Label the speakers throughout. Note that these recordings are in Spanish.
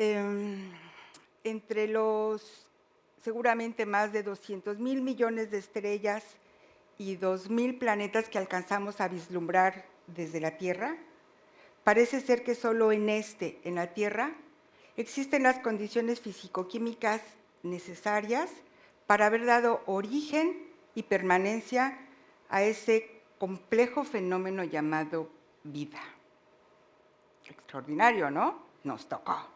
Speaker 1: em, entre los seguramente más de 200,000 millones de estrellas y 2,000 planetas que alcanzamos a vislumbrar desde la Tierra, parece ser que solo en la Tierra, existen las condiciones físico-químicas necesarias para haber dado origen y permanencia a ese complejo fenómeno llamado vida. Extraordinario, ¿no? Nos tocó.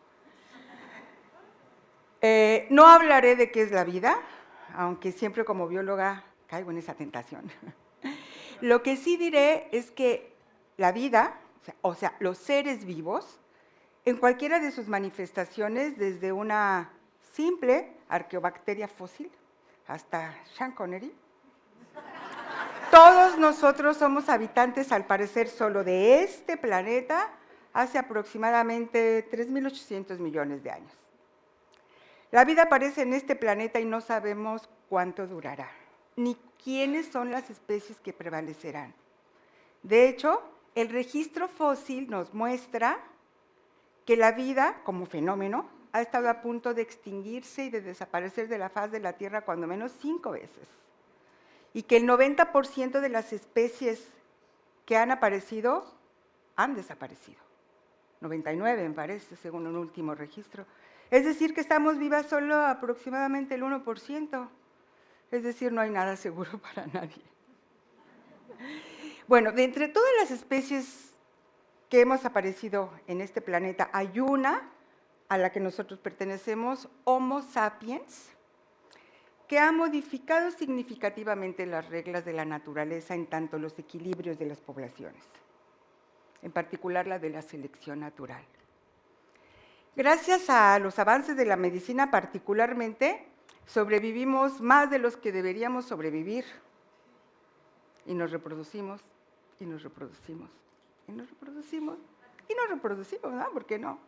Speaker 1: No hablaré de qué es la vida, aunque siempre como bióloga caigo en esa tentación. Lo que sí diré es que la vida, o sea, los seres vivos, en cualquiera de sus manifestaciones, desde una simple arqueobacteria fósil hasta Sean Connery, todos nosotros somos habitantes, al parecer, solo de este planeta hace aproximadamente 3,800 millones de años. La vida aparece en este planeta y no sabemos cuánto durará, ni quiénes son las especies que prevalecerán. De hecho, el registro fósil nos muestra que la vida, como fenómeno, ha estado a punto de extinguirse y de desaparecer de la faz de la Tierra cuando menos 5 veces. Y que el 90% de las especies que han aparecido han desaparecido. 99, me parece, según un último registro. Es decir, que estamos vivas solo aproximadamente el 1%. Es decir, no hay nada seguro para nadie. Bueno, de entre todas las especies que hemos aparecido en este planeta, hay una a la que nosotros pertenecemos, Homo sapiens, que ha modificado significativamente las reglas de la naturaleza en tanto los equilibrios de las poblaciones, en particular la de la selección natural. Gracias a los avances de la medicina particularmente, sobrevivimos más de los que deberíamos sobrevivir, y nos reproducimos, y nos reproducimos, y nos reproducimos, y nos reproducimos, ¿no? ¿Por qué no?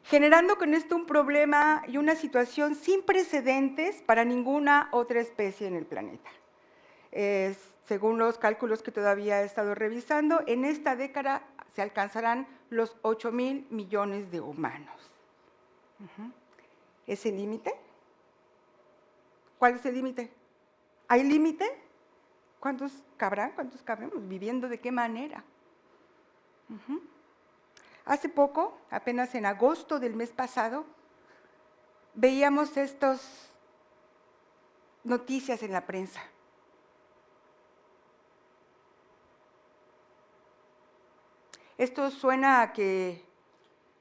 Speaker 1: Generando con esto un problema y una situación sin precedentes para ninguna otra especie en el planeta. Según los cálculos que todavía he estado revisando, en esta década se alcanzarán los 8,000 millones de humanos. ¿Es el límite? ¿Cuál es el límite? ¿Hay límite? ¿Cuántos cabrán? ¿Cuántos cabremos? ¿Viviendo de qué manera? Hace poco, apenas en agosto del mes pasado, veíamos estas noticias en la prensa. Esto suena a que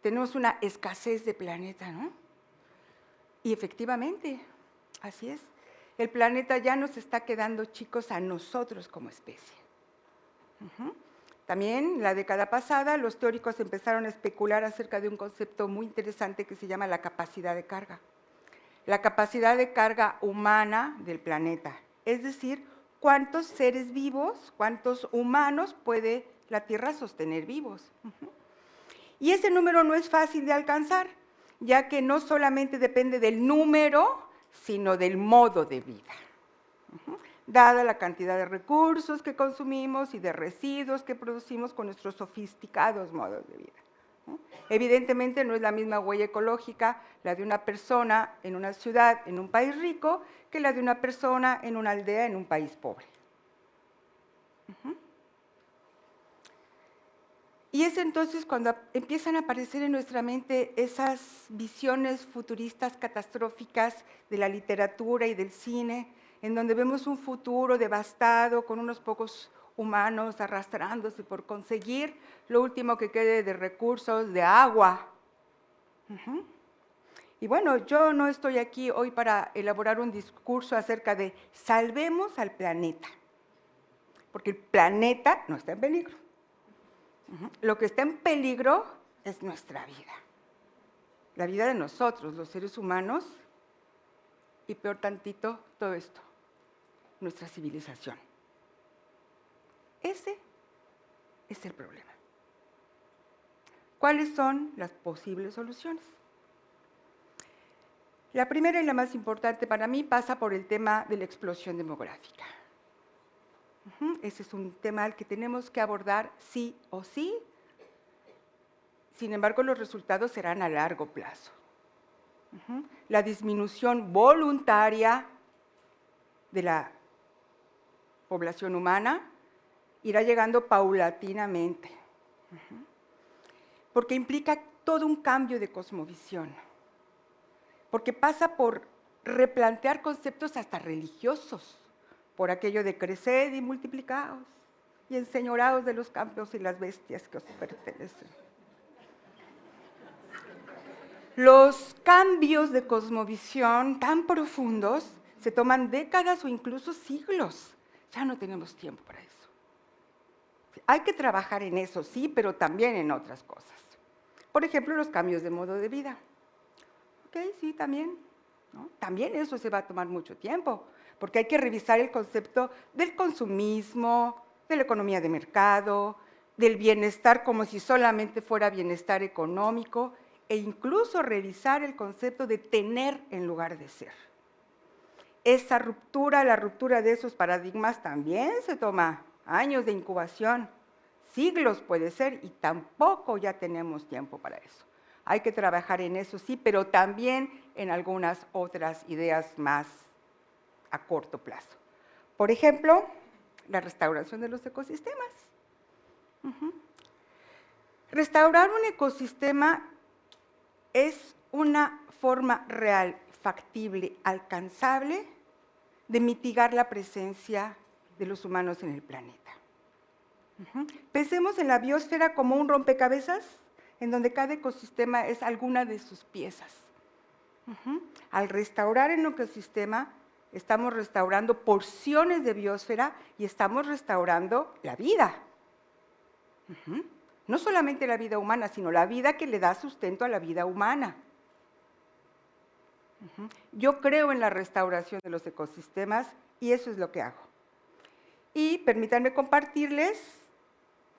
Speaker 1: tenemos una escasez de planeta, ¿no? Y efectivamente, así es. El planeta ya nos está quedando chicos a nosotros como especie. También, la década pasada, los teóricos empezaron a especular acerca de un concepto muy interesante que se llama la capacidad de carga. La capacidad de carga humana del planeta, es decir, cuántos seres vivos, cuántos humanos puede la Tierra sostener vivos. Y ese número no es fácil de alcanzar, ya que no solamente depende del número, sino del modo de vida. Dada la cantidad de recursos que consumimos y de residuos que producimos con nuestros sofisticados modos de vida. Evidentemente no es la misma huella ecológica la de una persona en una ciudad, en un país rico, que la de una persona en una aldea, en un país pobre. Y es entonces cuando empiezan a aparecer en nuestra mente esas visiones futuristas catastróficas de la literatura y del cine, en donde vemos un futuro devastado con unos pocos humanos arrastrándose por conseguir lo último que quede de recursos, de agua. Y bueno, yo no estoy aquí hoy para elaborar un discurso acerca de salvemos al planeta, porque el planeta no está en peligro. Lo que está en peligro es nuestra vida, la vida de nosotros, los seres humanos, y peor tantito, todo esto, nuestra civilización. Ese es el problema. ¿Cuáles son las posibles soluciones? La primera y la más importante para mí pasa por el tema de la explosión demográfica. Ese es un tema al que tenemos que abordar sí o sí, sin embargo, los resultados serán a largo plazo. La disminución voluntaria de la población humana irá llegando paulatinamente, porque implica todo un cambio de cosmovisión, porque pasa por replantear conceptos hasta religiosos, por aquello de creced y multiplicaos, y enseñoraos de los campos y las bestias que os pertenecen. Los cambios de cosmovisión tan profundos se toman décadas o incluso siglos. Ya no tenemos tiempo para eso. Hay que trabajar en eso, sí, pero también en otras cosas. Por ejemplo, los cambios de modo de vida. Ok, sí, también, ¿no? También eso se va a tomar mucho tiempo, porque hay que revisar el concepto del consumismo, de la economía de mercado, del bienestar como si solamente fuera bienestar económico, e incluso revisar el concepto de tener en lugar de ser. Esa ruptura, la ruptura de esos paradigmas también se toma años de incubación, siglos puede ser, y tampoco ya tenemos tiempo para eso. Hay que trabajar en eso, sí, pero también en algunas otras ideas más a corto plazo. Por ejemplo, la restauración de los ecosistemas. Restaurar un ecosistema es una forma real, factible, alcanzable de mitigar la presencia de los humanos en el planeta. Pensemos en la biosfera como un rompecabezas, en donde cada ecosistema es alguna de sus piezas. Al restaurar el ecosistema, estamos restaurando porciones de biosfera y estamos restaurando la vida. No solamente la vida humana, sino la vida que le da sustento a la vida humana. Yo creo en la restauración de los ecosistemas y eso es lo que hago. Y permítanme compartirles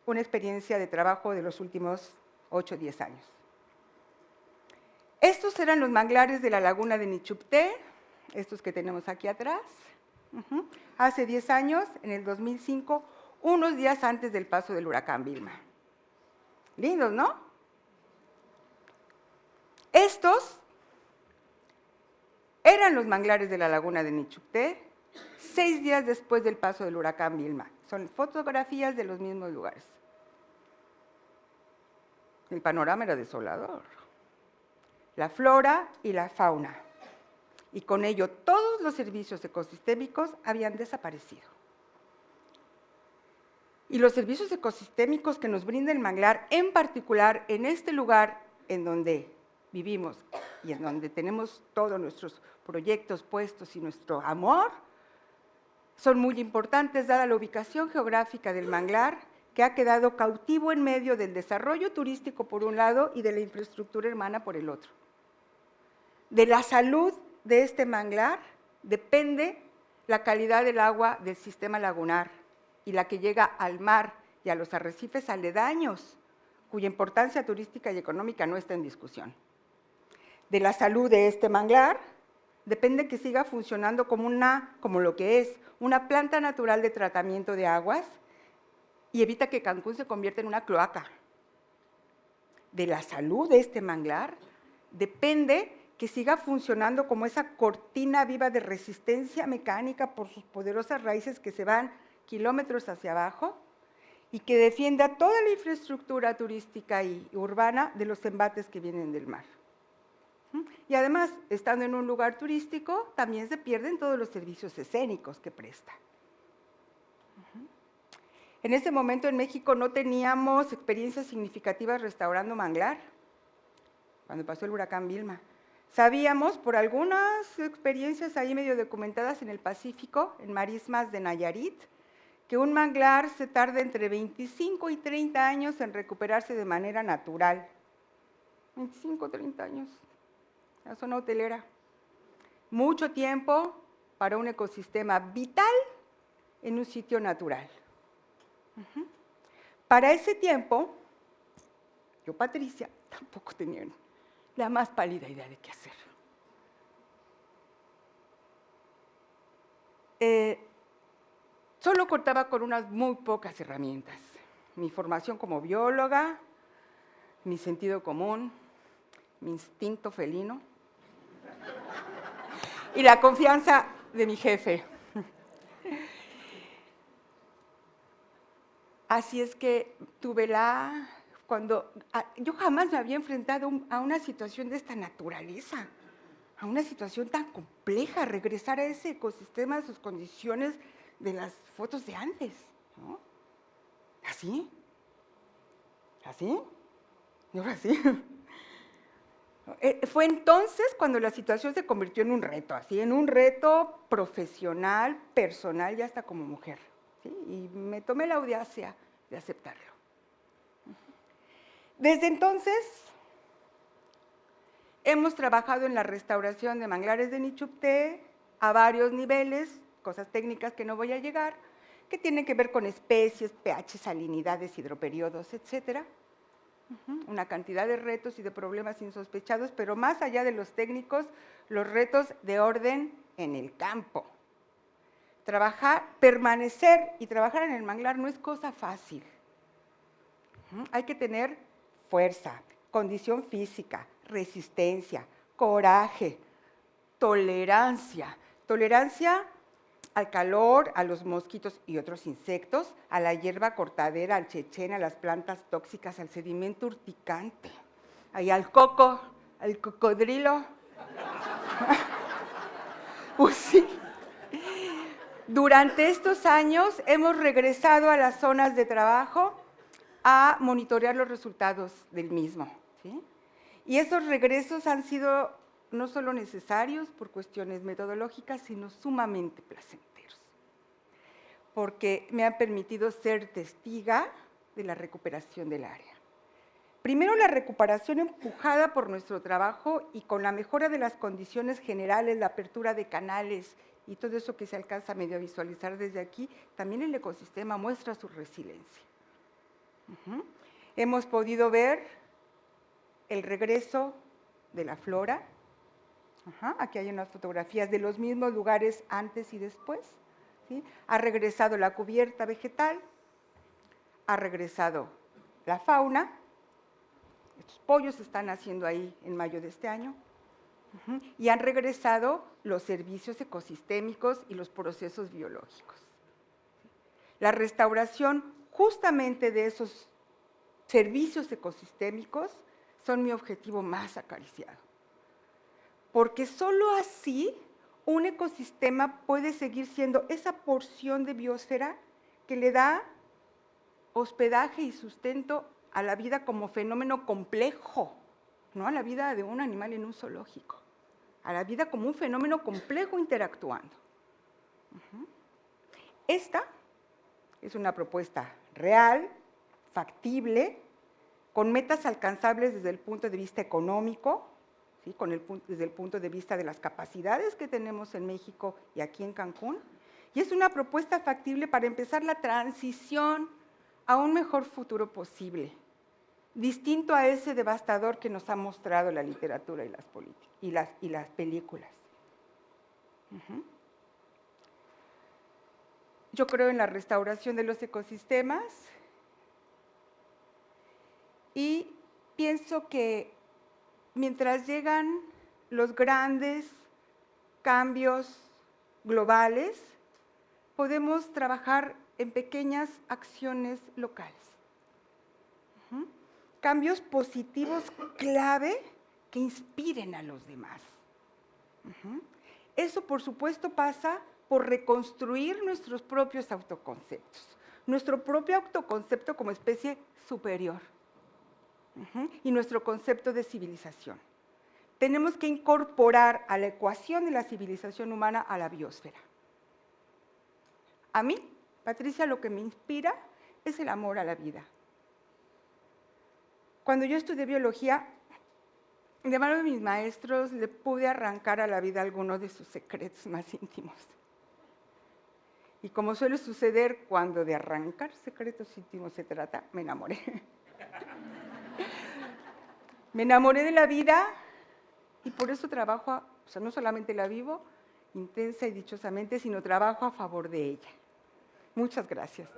Speaker 1: una experiencia de trabajo de los últimos 8 o 10 años. Estos eran los manglares de la laguna de Nichupté, estos que tenemos aquí atrás. Hace 10 años, en el 2005, unos días antes del paso del huracán Vilma. Lindos, ¿no? Estos eran los manglares de la laguna de Nichupté 6 días después del paso del huracán Vilma. Son fotografías de los mismos lugares. El panorama era desolador. La flora y la fauna. Y con ello todos los servicios ecosistémicos habían desaparecido. Y los servicios ecosistémicos que nos brinda el manglar, en particular en este lugar en donde vivimos y en donde tenemos todos nuestros proyectos puestos y nuestro amor, son muy importantes dada la ubicación geográfica del manglar, que ha quedado cautivo en medio del desarrollo turístico por un lado y de la infraestructura hermana por el otro. De la salud de este manglar depende la calidad del agua del sistema lagunar y la que llega al mar y a los arrecifes aledaños, cuya importancia turística y económica no está en discusión. De la salud de este manglar depende que siga funcionando como lo que es, una planta natural de tratamiento de aguas y evita que Cancún se convierta en una cloaca. De la salud de este manglar depende que siga funcionando como esa cortina viva de resistencia mecánica por sus poderosas raíces que se van kilómetros hacia abajo y que defienda toda la infraestructura turística y urbana de los embates que vienen del mar. Y además, estando en un lugar turístico, también se pierden todos los servicios escénicos que presta. En ese momento en México no teníamos experiencias significativas restaurando manglar, cuando pasó el huracán Vilma. Sabíamos por algunas experiencias ahí medio documentadas en el Pacífico, en marismas de Nayarit, que un manglar se tarda entre 25 y 30 años en recuperarse de manera natural. 25 o 30 años, la zona hotelera. Mucho tiempo para un ecosistema vital en un sitio natural. Para ese tiempo, yo, Patricia, tampoco tenía la más pálida idea de qué hacer. Solo contaba con unas muy pocas herramientas. Mi formación como bióloga, mi sentido común, mi instinto felino y la confianza de mi jefe. Así es que tuve yo jamás me había enfrentado a una situación de esta naturaleza, a una situación tan compleja, regresar a ese ecosistema, a sus condiciones de las fotos de antes, ¿no? ¿Así? ¿Así? ¿Y ahora sí? Fue entonces cuando la situación se convirtió en un reto, así, en un reto profesional, personal y hasta como mujer, ¿sí? Y me tomé la audacia de aceptarlo. Desde entonces, hemos trabajado en la restauración de manglares de Nichupté a varios niveles, cosas técnicas que no voy a llegar, que tienen que ver con especies, pH, salinidades, hidroperiodos, etcétera. Una cantidad de retos y de problemas insospechados, pero más allá de los técnicos, los retos de orden en el campo. Permanecer y trabajar en el manglar no es cosa fácil. Hay que tener fuerza, condición física, resistencia, coraje, tolerancia. Tolerancia al calor, a los mosquitos y otros insectos, a la hierba cortadera, al chechén, a las plantas tóxicas, al sedimento urticante, ahí al coco, al cocodrilo. Pues sí. Durante estos años hemos regresado a las zonas de trabajo a monitorear los resultados del mismo, ¿sí? Y esos regresos han sido no solo necesarios por cuestiones metodológicas, sino sumamente placenteros, porque me han permitido ser testiga de la recuperación del área. Primero, la recuperación empujada por nuestro trabajo y con la mejora de las condiciones generales, la apertura de canales y todo eso que se alcanza a medio visualizar desde aquí, también el ecosistema muestra su resiliencia. Hemos podido ver el regreso de la flora. Aquí hay unas fotografías de los mismos lugares antes y después, ¿sí? Ha regresado la cubierta vegetal, ha regresado la fauna. Estos pollos están naciendo ahí en mayo de este año. Y han regresado los servicios ecosistémicos y los procesos biológicos. La restauración justamente de esos servicios ecosistémicos son mi objetivo más acariciado. Porque solo así un ecosistema puede seguir siendo esa porción de biosfera que le da hospedaje y sustento a la vida como fenómeno complejo, no a la vida de un animal en un zoológico, a la vida como un fenómeno complejo interactuando. Esta es una propuesta real, factible, con metas alcanzables desde el punto de vista económico, ¿sí? Desde el punto de vista de las capacidades que tenemos en México y aquí en Cancún, y es una propuesta factible para empezar la transición a un mejor futuro posible, distinto a ese devastador que nos ha mostrado la literatura y las películas. Yo creo en la restauración de los ecosistemas y pienso que mientras llegan los grandes cambios globales, podemos trabajar en pequeñas acciones locales. Cambios positivos clave que inspiren a los demás. Eso, por supuesto, pasa por reconstruir nuestros propios autoconceptos, nuestro propio autoconcepto como especie superior y nuestro concepto de civilización. Tenemos que incorporar a la ecuación de la civilización humana a la biosfera. A mí, Patricia, lo que me inspira es el amor a la vida. Cuando yo estudié biología, de mano de mis maestros, le pude arrancar a la vida algunos de sus secretos más íntimos. Y como suele suceder cuando de arrancar secretos íntimos se trata, me enamoré. Me enamoré de la vida y por eso trabajo, o sea, no solamente la vivo intensa y dichosamente, sino trabajo a favor de ella. Muchas gracias.